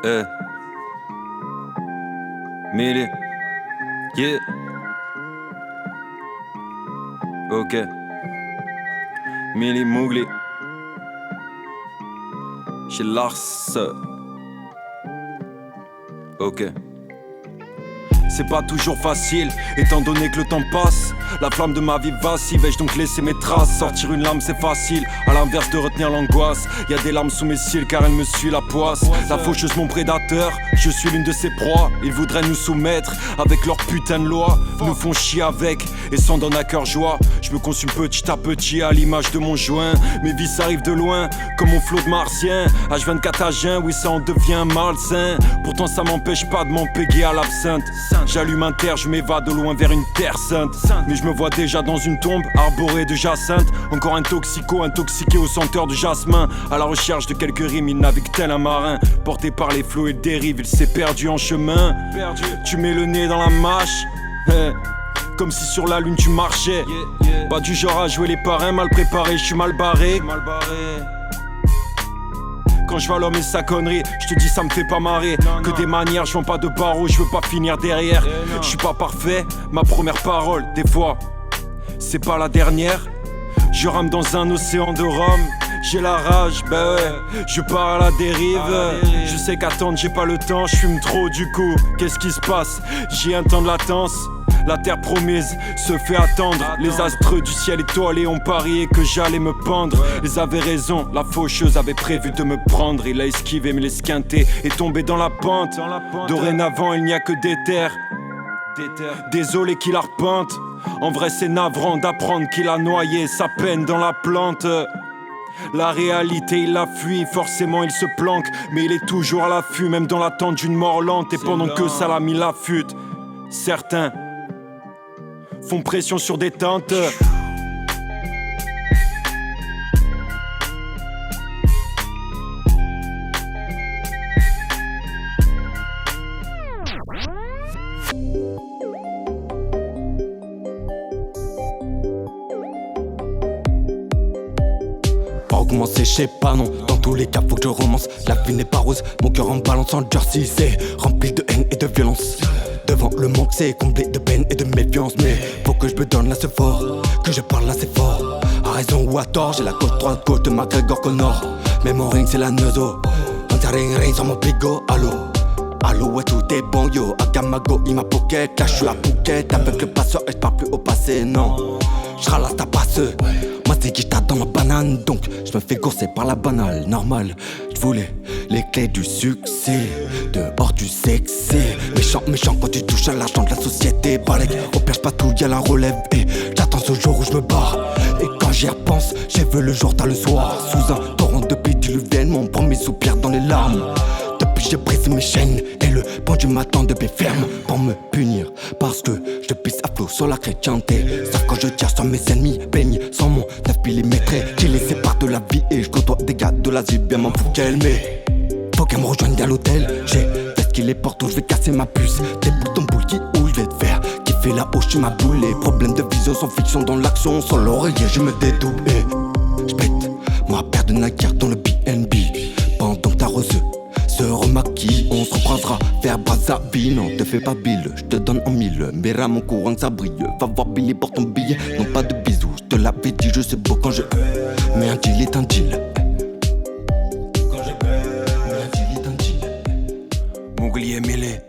Eh, Millie, yeah, ok, Millie Mowgli, chez Lars, ok. C'est pas toujours facile, étant donné que le temps passe. La flamme de ma vie vacille, vais-je donc laisser mes traces. Sortir une lame c'est facile, à l'inverse de retenir l'angoisse. Y'a des larmes sous mes cils car elle me suit la poisse. La faucheuse mon prédateur, je suis l'une de ses proies. Ils voudraient nous soumettre avec leur putain de loi. Nous font chier avec et s'en donnent à cœur joie. Je me consume petit à petit à l'image de mon joint. Mes vices arrivent de loin, comme mon flot de martien. H24 à jeun, oui ça en devient malsain. Pourtant ça m'empêche pas de m'empéguer à l'absinthe. J'allume un terre, je m'évade au loin vers une terre sainte. Mais je me vois déjà dans une tombe, arborée de jacinthe. Encore un toxico, intoxiqué au senteur de jasmin. À la recherche de quelques rimes, il navigue tel un marin. Porté par les flots et le dérive, il s'est perdu en chemin. Tu mets le nez dans la mâche, comme si sur la lune tu marchais. Pas du genre à jouer les parrains, mal préparé, je suis mal barré. Quand je vois l'homme et sa connerie, je te dis ça me fait pas marrer. Que des manières, je vends pas de barreaux, je veux pas finir derrière. Je suis pas parfait, ma première parole, des fois, c'est pas la dernière. Je rame dans un océan de rhum, j'ai la rage, bah ouais, je pars à la dérive. Je sais qu'attendre j'ai pas le temps, je fume trop du coup. Qu'est-ce qui se passe? J'ai un temps de latence. La terre promise se fait attendre. Les astres du ciel étoilé ont parié que j'allais me pendre. Ils avaient raison, la faucheuse avait prévu de me prendre. Il a esquivé mais l'esquinté est tombé dans la pente. Dorénavant il n'y a que des terres. Désolé qu'il arpente. En vrai c'est navrant d'apprendre qu'il a noyé sa peine dans la plante. La réalité il la fuit, forcément il se planque. Mais il est toujours à l'affût, même dans l'attente d'une mort lente. Et pendant que ça l'a mis l'affûte, certains font pression sur des tentes. Pas recommencer, je sais pas non. Dans tous les cas faut que je romance. La vie n'est pas rose, mon cœur en balance en jersey. C'est rempli de haine et de violence. Devant le monde c'est comblé de peine et de méfiance. Mais faut que je me donne assez fort, que je parle assez fort. À raison ou à tort, j'ai la côte droite, gauche de McGregor Connor. Mais mon ring c'est la neuzo, on t'a ring sur mon bigot. Allo ouais tout est bon yo, Agamago il m'a pocket. Là j'suis à Phuket avec le passeur et j'parle plus au passé non. J'ralasse ta passe, moi c'est qui j't'attends dans ma banane. Donc j'me fais courser par la banale, normal. J'voulais les clés du succès, dehors du sexy. Méchant quand tu touches à l'argent de la société. Balèque, au pire j'patouille à la relève. Et j'attends ce jour où j'me barre. Et quand j'y repense, j'ai vu le jour tard le soir. Sous un torrent de pédiluvienne, mon premier soupir dans les larmes. Depuis j'ai brisé mes chaînes et le pendu m'attend de pied ferme pour me punir parce que je pisse à flot sur la chrétienté. Sauf quand je tire sur mes ennemis, baigne sans mon 9 mm qui les sépare de la vie et je côtoie des gars de l'Asie bien m'en fout qu'elle. Mais faut qu'elle me rejoigne à l'hôtel. J'ai fait qu'il est porto, je vais casser ma puce. Des boutons boule qui où je vais te faire kiffer la haut, je ma boule. Les problèmes de vision sans fiction dans l'action. Sur l'oreiller je me dédouble et je pète moi paire de naguère dans le BNB. Pendant que ta reçu se remaquille, on se reprendra vers Brazzaville. Non, te fais pas bill, je te donne en mille. Mera mon courant que ça brille, va voir Billy pour ton billet. Non pas de bisous, je te l'avais dit, je sais beau quand je. Mais un deal est un deal. Quand je. Mais un deal est un deal. Mowgli et Millie.